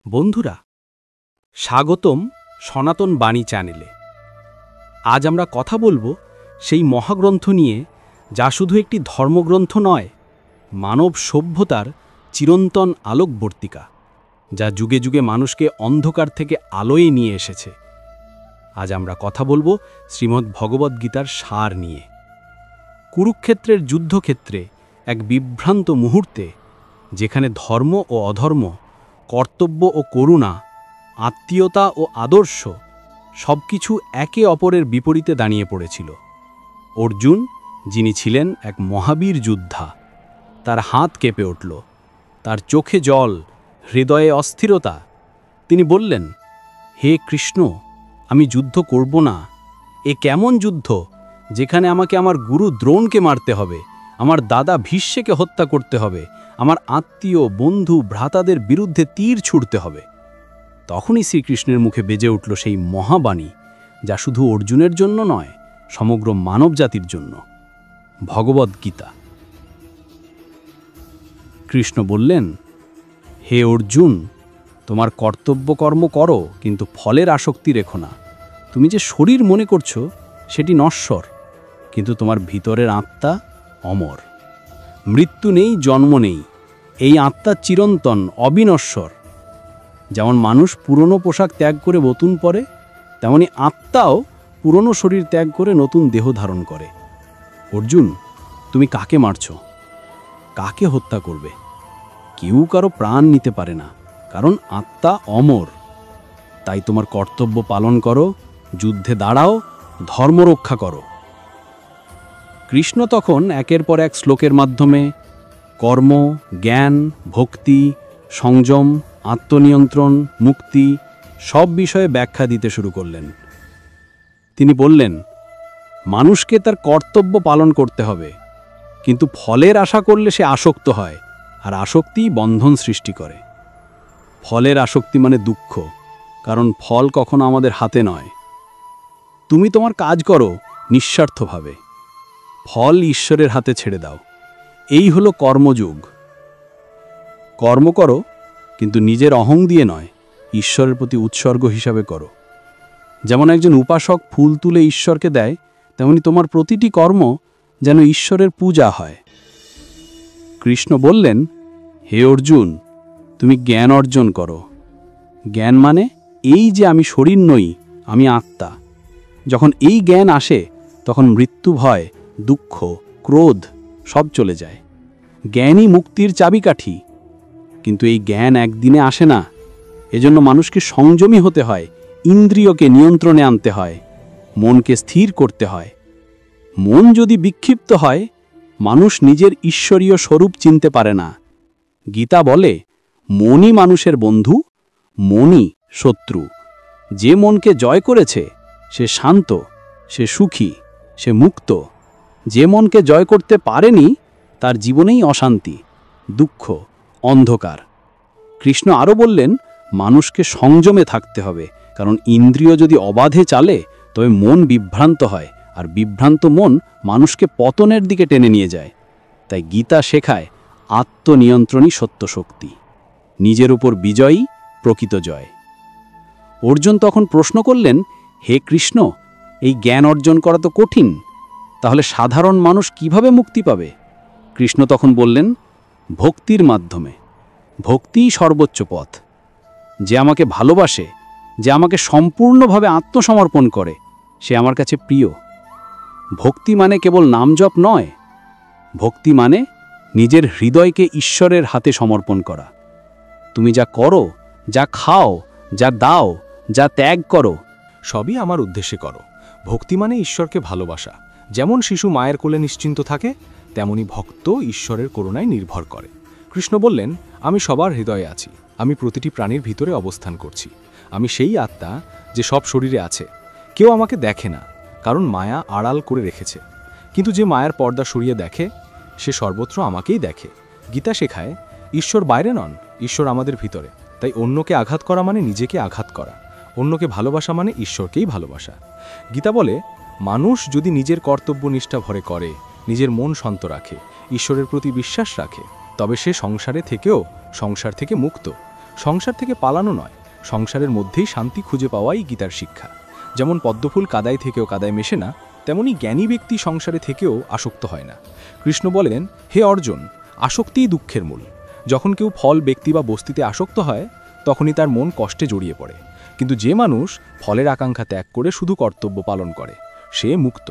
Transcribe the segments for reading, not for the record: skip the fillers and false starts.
বন্ধুরা, স্বাগতম সনাতন বাণী চ্যানেলে। আজ আমরা কথা বলবো সেই মহাগ্রন্থ নিয়ে, যা শুধু একটি ধর্মগ্রন্থ নয়, মানব সভ্যতার চিরন্তন আলোকবর্তিকা, যা যুগে যুগে মানুষকে অন্ধকার থেকে আলোয় নিয়ে এসেছে। আজ আমরা কথা বলবো শ্রীমদ্ ভগবদ্গীতার সার নিয়ে। কুরুক্ষেত্রের যুদ্ধক্ষেত্রে এক বিভ্রান্ত মুহূর্তে, যেখানে ধর্ম ও অধর্ম, কর্তব্য ও করুণা, আত্মীয়তা ও আদর্শ সবকিছু একে অপরের বিপরীতে দাঁড়িয়ে পড়েছিল। অর্জুন, যিনি ছিলেন এক মহাবীর যোদ্ধা, তার হাত কেঁপে উঠল, তার চোখে জল, হৃদয়ে অস্থিরতা। তিনি বললেন, হে কৃষ্ণ, আমি যুদ্ধ করব না। এ কেমন যুদ্ধ, যেখানে আমাকে আমার গুরু দ্রোণকে মারতে হবে, আমার দাদা ভীষ্মকে হত্যা করতে হবে, আমার আত্মীয়, বন্ধু, ভ্রাতাদের বিরুদ্ধে তীর ছুড়তে হবে। তখনই শ্রীকৃষ্ণের মুখে বেজে উঠল সেই মহাবাণী, যা শুধু অর্জুনের জন্য নয়, সমগ্র মানবজাতির জন্য, ভগবদ্গীতা। কৃষ্ণ বললেন, হে অর্জুন, তোমার কর্তব্য কর্ম করো, কিন্তু ফলের আসক্তি রেখো না। তুমি যে শরীর মনে করছো, সেটি নশ্বর, কিন্তু তোমার ভিতরের আত্মা অমর। মৃত্যু নেই, জন্ম নেই, এই আত্মা চিরন্তন, অবিনশ্বর। যেমন মানুষ পুরনো পোশাক ত্যাগ করে নতুন পরে, তেমনি আত্মাও পুরনো শরীর ত্যাগ করে নতুন দেহ ধারণ করে। অর্জুন, তুমি কাকে মারছ? কাকে হত্যা করবে? কেউ কারো প্রাণ নিতে পারে না, কারণ আত্মা অমর। তাই তোমার কর্তব্য পালন করো, যুদ্ধে দাঁড়াও, ধর্ম রক্ষা করো। কৃষ্ণ তখন একের পর এক শ্লোকের মাধ্যমে কর্ম, জ্ঞান, ভক্তি, সংযম, আত্মনিয়ন্ত্রণ, মুক্তি সব বিষয়ে ব্যাখ্যা দিতে শুরু করলেন। তিনি বললেন, মানুষকে তার কর্তব্য পালন করতে হবে, কিন্তু ফলের আশা করলে সে আসক্ত হয়, আর আসক্তিই বন্ধন সৃষ্টি করে। ফলের আসক্তি মানে দুঃখ, কারণ ফল কখনো আমাদের হাতে নয়। তুমি তোমার কাজ করো নিঃস্বার্থভাবে, ফল ঈশ্বরের হাতে ছেড়ে দাও। এই হলো কর্মযুগ। কর্ম করো, কিন্তু নিজের অহং দিয়ে নয়, ঈশ্বরের প্রতি উৎসর্গ হিসাবে করো। যেমন একজন উপাসক ফুল তুলে ঈশ্বরকে দেয়, তেমনি তোমার প্রতিটি কর্ম যেন ঈশ্বরের পূজা হয়। কৃষ্ণ বললেন, হে অর্জুন, তুমি জ্ঞান অর্জন করো। জ্ঞান মানে এই যে আমি শরীর নই, আমি আত্মা। যখন এই জ্ঞান আসে, তখন মৃত্যু, ভয়, দুঃখ, ক্রোধ সব চলে যায়। জ্ঞানই মুক্তির চাবিকাঠি। কিন্তু এই জ্ঞান একদিনে আসে না। এজন্য মানুষকে সংযমী হতে হয়, ইন্দ্রিয়কে নিয়ন্ত্রণে আনতে হয়, মনকে স্থির করতে হয়। মন যদি বিক্ষিপ্ত হয়, মানুষ নিজের ঈশ্বরীয় স্বরূপ চিনতে পারে না। গীতা বলে, মনই মানুষের বন্ধু, মনই শত্রু। যে মনকে জয় করেছে, সে শান্ত, সে সুখী, সে মুক্ত। যে মনকে জয় করতে পারেনি, তার জীবনেই অশান্তি, দুঃখ, অন্ধকার। কৃষ্ণ আরও বললেন, মানুষকে সংযমে থাকতে হবে, কারণ ইন্দ্রিয় যদি অবাধে চালে, তবে মন বিভ্রান্ত হয়, আর বিভ্রান্ত মন মানুষকে পতনের দিকে টেনে নিয়ে যায়। তাই গীতা শেখায়, আত্মনিয়ন্ত্রণই সত্য শক্তি, নিজের উপর বিজয়ী প্রকৃত জয়। অর্জুন তখন প্রশ্ন করলেন, হে কৃষ্ণ, এই জ্ঞান অর্জন করা তো কঠিন, তাহলে সাধারণ মানুষ কিভাবে মুক্তি পাবে? কৃষ্ণ তখন বললেন, ভক্তির মাধ্যমে। ভক্তিই সর্বোচ্চ পথ। যে আমাকে ভালোবাসে, যে আমাকে সম্পূর্ণভাবে আত্মসমর্পণ করে, সে আমার কাছে প্রিয়। ভক্তি মানে কেবল নামজপ নয়। ভক্তি মানে নিজের হৃদয়কে ঈশ্বরের হাতে সমর্পণ করা। তুমি যা করো, যা খাও, যা দাও, যা ত্যাগ করো, সবই আমার উদ্দেশ্যে করো। ভক্তি মানে ঈশ্বরকে ভালোবাসা। যেমন শিশু মায়ের কোলে নিশ্চিন্ত থাকে, তেমনি ভক্ত ঈশ্বরের করুণায় নির্ভর করে। কৃষ্ণ বললেন, আমি সবার হৃদয়ে আছি, আমি প্রতিটি প্রাণীর ভিতরে অবস্থান করছি। আমি সেই আত্মা যে সব শরীরে আছে। কেউ আমাকে দেখে না, কারণ মায়া আড়াল করে রেখেছে, কিন্তু যে মায়ার পর্দা সরিয়ে দেখে, সে সর্বত্র আমাকেই দেখে। গীতা শেখায়, ঈশ্বর বাইরে নন, ঈশ্বর আমাদের ভিতরে। তাই অন্যকে আঘাত করা মানে নিজেকে আঘাত করা, অন্যকে ভালোবাসা মানে ঈশ্বরকেই ভালোবাসা। গীতা বলে, মানুষ যদি নিজের কর্তব্য নিষ্ঠা ভরে করে, নিজের মন শান্ত রাখে, ঈশ্বরের প্রতি বিশ্বাস রাখে, তবে সে সংসারে থেকেও সংসার থেকে মুক্ত। সংসার থেকে পালানো নয়, সংসারের মধ্যেই শান্তি খুঁজে পাওয়াই গীতার শিক্ষা। যেমন পদ্মফুল কাদায় থেকেও কাদায় মেশে না, তেমনি জ্ঞানী ব্যক্তি সংসারে থেকেও আসক্ত হয় না। কৃষ্ণ বলেন, হে অর্জুন, আসক্তিই দুঃখের মূল। যখন কেউ ফল, ব্যক্তি বা বস্তিতে আসক্ত হয়, তখনই তার মন কষ্টে জড়িয়ে পড়ে। কিন্তু যে মানুষ ফলের আকাঙ্ক্ষা ত্যাগ করে শুধু কর্তব্য পালন করে, সে মুক্ত।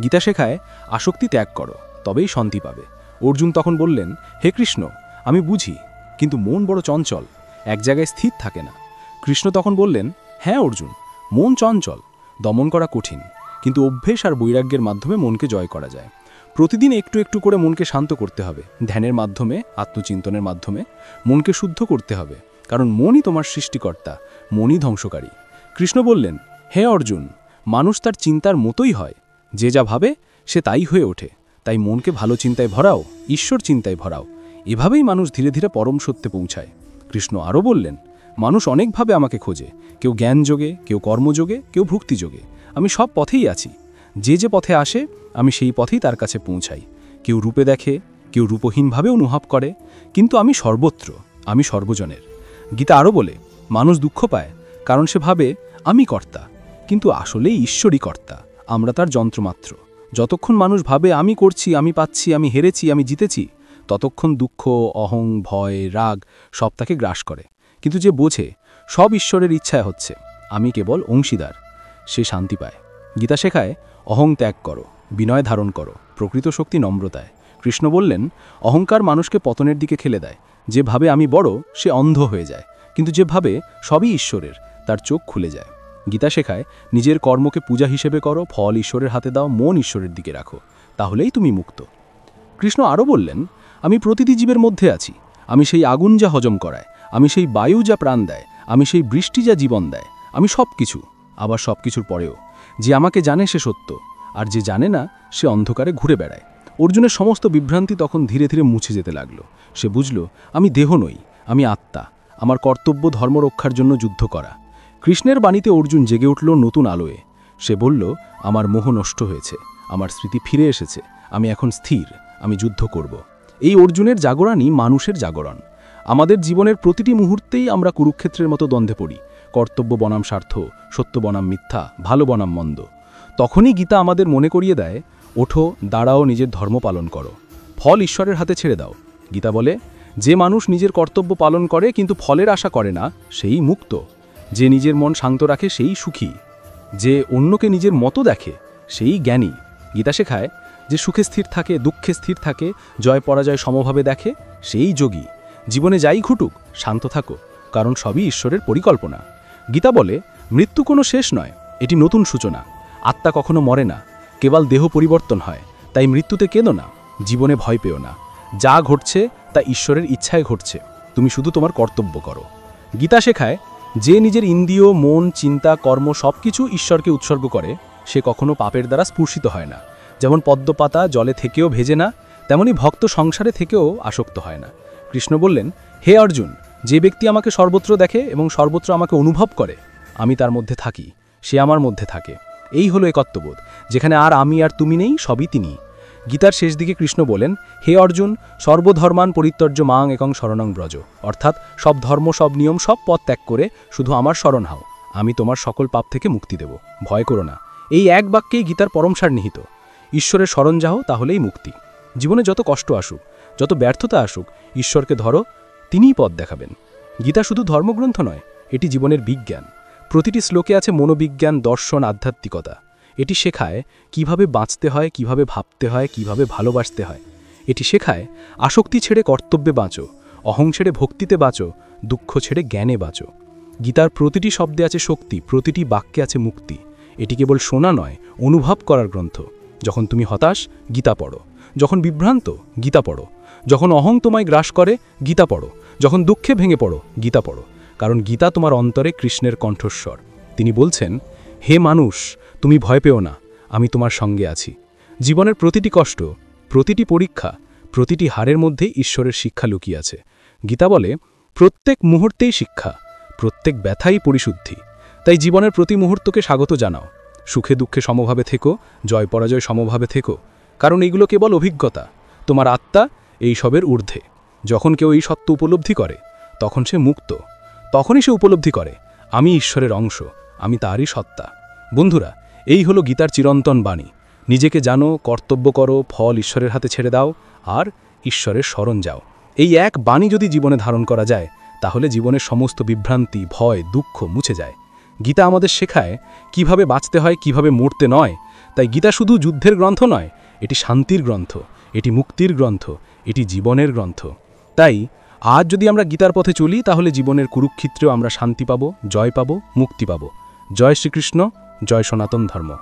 গীতা শেখায়, আসক্তি ত্যাগ করো, তবেই শান্তি পাবে। অর্জুন তখন বললেন, হে কৃষ্ণ, আমি বুঝি, কিন্তু মন বড় চঞ্চল, এক জায়গায় স্থির থাকে না। কৃষ্ণ তখন বললেন, হ্যাঁ অর্জুন, মন চঞ্চল, দমন করা কঠিন, কিন্তু অভ্যেস আর বৈরাগ্যের মাধ্যমে মনকে জয় করা যায়। প্রতিদিন একটু একটু করে মনকে শান্ত করতে হবে, ধ্যানের মাধ্যমে, আত্মচিন্তনের মাধ্যমে মনকে শুদ্ধ করতে হবে, কারণ মনই তোমার সৃষ্টিকর্তা, মনই ধ্বংসকারী। কৃষ্ণ বললেন, হে অর্জুন, মানুষ তার চিন্তার মতোই হয়, যে যা ভাবে সে তাই হয়ে ওঠে। তাই মনকে ভালো চিন্তায় ভরাও, ঈশ্বর চিন্তায় ভরাও, এভাবেই মানুষ ধীরে ধীরে পরম সত্যে পৌঁছায়। কৃষ্ণ আরও বললেন, মানুষ অনেকভাবে আমাকে খোঁজে, কেউ জ্ঞানযোগে, কেউ কর্মযোগে, কেউ ভক্তিযোগে। আমি সব পথেই আছি, যে যে পথে আসে আমি সেই পথেই তার কাছে পৌঁছাই। কেউ রূপে দেখে, কেউ রূপহীনভাবে অনুভব করে, কিন্তু আমি সর্বত্র, আমি সর্বজনের। গীতা আরও বলে, মানুষ দুঃখ পায় কারণ সে ভাবে আমি কর্তা, কিন্তু আসলেই ঈশ্বরই কর্তা, আমরা তার যন্ত্রমাত্র। যতক্ষণ মানুষ ভাবে আমি করছি, আমি পাচ্ছি, আমি হেরেছি, আমি জিতেছি, ততক্ষণ দুঃখ, অহং, ভয়, রাগ সব তাকে গ্রাস করে। কিন্তু যে বোঝে সব ঈশ্বরের ইচ্ছায় হচ্ছে, আমি কেবল অংশীদার, সে শান্তি পায়। গীতা শেখায়, অহং ত্যাগ করো, বিনয় ধারণ করো, প্রকৃত শক্তি নম্রতায়। কৃষ্ণ বললেন, অহংকার মানুষকে পতনের দিকে ঠেলে দেয়। যে ভাবে আমি বড়, সে অন্ধ হয়ে যায়, কিন্তু যে ভাবে সবই ঈশ্বরের, তার চোখ খুলে যায়। গীতা শেখায়, নিজের কর্মকে পূজা হিসেবে করো, ফল ঈশ্বরের হাতে দাও, মন ঈশ্বরের দিকে রাখো, তাহলেই তুমি মুক্ত। কৃষ্ণ আরও বললেন, আমি প্রতিটি জীবের মধ্যে আছি, আমি সেই আগুন যা হজম করায়, আমি সেই বায়ু যা প্রাণ দেয়, আমি সেই বৃষ্টি যা জীবন দেয়, আমি সব কিছু, আবার সব কিছুর পরেও। যে আমাকে জানে সে সত্য, আর যে জানে না সে অন্ধকারে ঘুরে বেড়ায়। অর্জুনের সমস্ত বিভ্রান্তি তখন ধীরে ধীরে মুছে যেতে লাগলো। সে বুঝল, আমি দেহ নই, আমি আত্মা, আমার কর্তব্য ধর্ম রক্ষার জন্য যুদ্ধ করা। কৃষ্ণের বাণীতে অর্জুন জেগে উঠল নতুন আলোয়। সে বলল, আমার মোহ নষ্ট হয়েছে, আমার স্মৃতি ফিরে এসেছে, আমি এখন স্থির, আমি যুদ্ধ করব। এই অর্জুনের জাগরণই মানুষের জাগরণ। আমাদের জীবনের প্রতিটি মুহূর্তেই আমরা কুরুক্ষেত্রের মতো দ্বন্দ্বে পড়ি, কর্তব্য বনাম স্বার্থ, সত্য বনাম মিথ্যা, ভালো বনাম মন্দ। তখনই গীতা আমাদের মনে করিয়ে দেয়, ওঠো, দাঁড়াও, নিজের ধর্ম পালন করো, ফল ঈশ্বরের হাতে ছেড়ে দাও। গীতা বলে, যে মানুষ নিজের কর্তব্য পালন করে কিন্তু ফলের আশা করে না, সেই মুক্ত। যে নিজের মন শান্ত রাখে সেই সুখী, যে অন্যকে নিজের মতো দেখে সেই জ্ঞানী। গীতা শেখায়, যে সুখে স্থির থাকে, দুঃখে স্থির থাকে, জয় পরাজয় সমভাবে দেখে, সেই যোগী। জীবনে যাই ঘটুক শান্ত থাকো, কারণ সবই ঈশ্বরের পরিকল্পনা। গীতা বলে, মৃত্যু কোনো শেষ নয়, এটি নতুন সূচনা। আত্মা কখনো মরে না, কেবল দেহ পরিবর্তন হয়। তাই মৃত্যুতে কেঁদো না, জীবনে ভয় পেও না। যা ঘটছে তা ঈশ্বরের ইচ্ছায় ঘটছে, তুমি শুধু তোমার কর্তব্য করো। গীতা শেখায়, যে নিজের ইন্দ্রিয়, মন, চিন্তা, কর্ম সব কিছু ঈশ্বরকে উৎসর্গ করে, সে কখনো পাপের দ্বারা স্পর্শিত হয় না। যেমন পদ্মপাতা জলে থেকেও ভেজে না, তেমনি ভক্ত সংসারে থেকেও আসক্ত হয় না। কৃষ্ণ বললেন, হে অর্জুন, যে ব্যক্তি আমাকে সর্বত্র দেখে এবং সর্বত্র আমাকে অনুভব করে, আমি তার মধ্যে থাকি, সে আমার মধ্যে থাকে। এই হলো একত্ববোধ, যেখানে আর আমি আর তুমি নেই, সবই তিনি। গীতার শেষ দিকে কৃষ্ণ বলেন, হে অর্জুন, সর্বধর্মান পরিত্যজ্য মাং একং শরণং ব্রজ, অর্থাৎ সব ধর্ম, সব নিয়ম, সব পথ ত্যাগ করে শুধু আমার শরণ হও, আমি তোমার সকল পাপ থেকে মুক্তি দেব, ভয় করো না। এই এক বাক্যেই গীতার পরমসার নিহিত। ঈশ্বরের শরণ যাও, তাহলেই মুক্তি। জীবনে যত কষ্ট আসুক, যত ব্যর্থতা আসুক, ঈশ্বরকে ধরো, তিনিই পথ দেখাবেন। গীতা শুধু ধর্মগ্রন্থ নয়, এটি জীবনের বিজ্ঞান। প্রতিটি শ্লোকে আছে মনোবিজ্ঞান, দর্শন, আধ্যাত্মিকতা। এটি শেখায় কিভাবে বাঁচতে হয়, কিভাবে ভাবতে হয়, কিভাবে ভালোবাসতে হয়। এটি শেখায় আসক্তি ছেড়ে কর্তব্যে বাঁচো, অহং ছেড়ে ভক্তিতে বাঁচো, দুঃখ ছেড়ে জ্ঞানে বাঁচো। গীতার প্রতিটি শব্দে আছে শক্তি, প্রতিটি বাক্যে আছে মুক্তি। এটি কেবল শোনা নয়, অনুভব করার গ্রন্থ। যখন তুমি হতাশ, গীতা পড়ো। যখন বিভ্রান্ত, গীতা পড়ো। যখন অহং তোমায় গ্রাস করে, গীতা পড়ো। যখন দুঃখে ভেঙে পড়ো, গীতা পড়ো। কারণ গীতা তোমার অন্তরে কৃষ্ণের কণ্ঠস্বর। তিনি বলছেন, হে মানুষ, তুমি ভয় পেও না, আমি তোমার সঙ্গে আছি। জীবনের প্রতিটি কষ্ট, প্রতিটি পরীক্ষা, প্রতিটি হারের মধ্যে ঈশ্বরের শিক্ষা লুকিয়ে আছে। গীতা বলে, প্রত্যেক মুহূর্তেই শিক্ষা, প্রত্যেক ব্যথাই পরিশুদ্ধি। তাই জীবনের প্রতি মুহূর্তকে স্বাগত জানাও। সুখে দুঃখে সমভাবে থেকো, জয় পরাজয় সমভাবে থেকো, কারণ এগুলো কেবল অভিজ্ঞতা। তোমার আত্মা এই সবের ঊর্ধ্বে। যখন কেউ এই সত্য উপলব্ধি করে, তখন সে মুক্ত। তখনই সে উপলব্ধি করে, আমি ঈশ্বরের অংশ, আমি তারই সত্তা। বন্ধুরা, এই হলো গীতার চিরন্তন বাণী। নিজেকে জানো, কর্তব্য করো, ফল ঈশ্বরের হাতে ছেড়ে দাও, আর ঈশ্বরের শরণ যাও। এই এক বাণী যদি জীবনে ধারণ করা যায়, তাহলে জীবনের সমস্ত বিভ্রান্তি, ভয়, দুঃখ মুছে যায়। গীতা আমাদের শেখায় কিভাবে বাঁচতে হয়, কিভাবে মরতে নয়। তাই গীতা শুধু যুদ্ধের গ্রন্থ নয়, এটি শান্তির গ্রন্থ, এটি মুক্তির গ্রন্থ, এটি জীবনের গ্রন্থ। তাই আজ যদি আমরা গীতার পথে চলি, তাহলে জীবনের কুরুক্ষেত্রেও আমরা শান্তি পাব, জয় পাব, মুক্তি পাব। জয় শ্রীকৃষ্ণ, জয় সনাতন ধর্ম।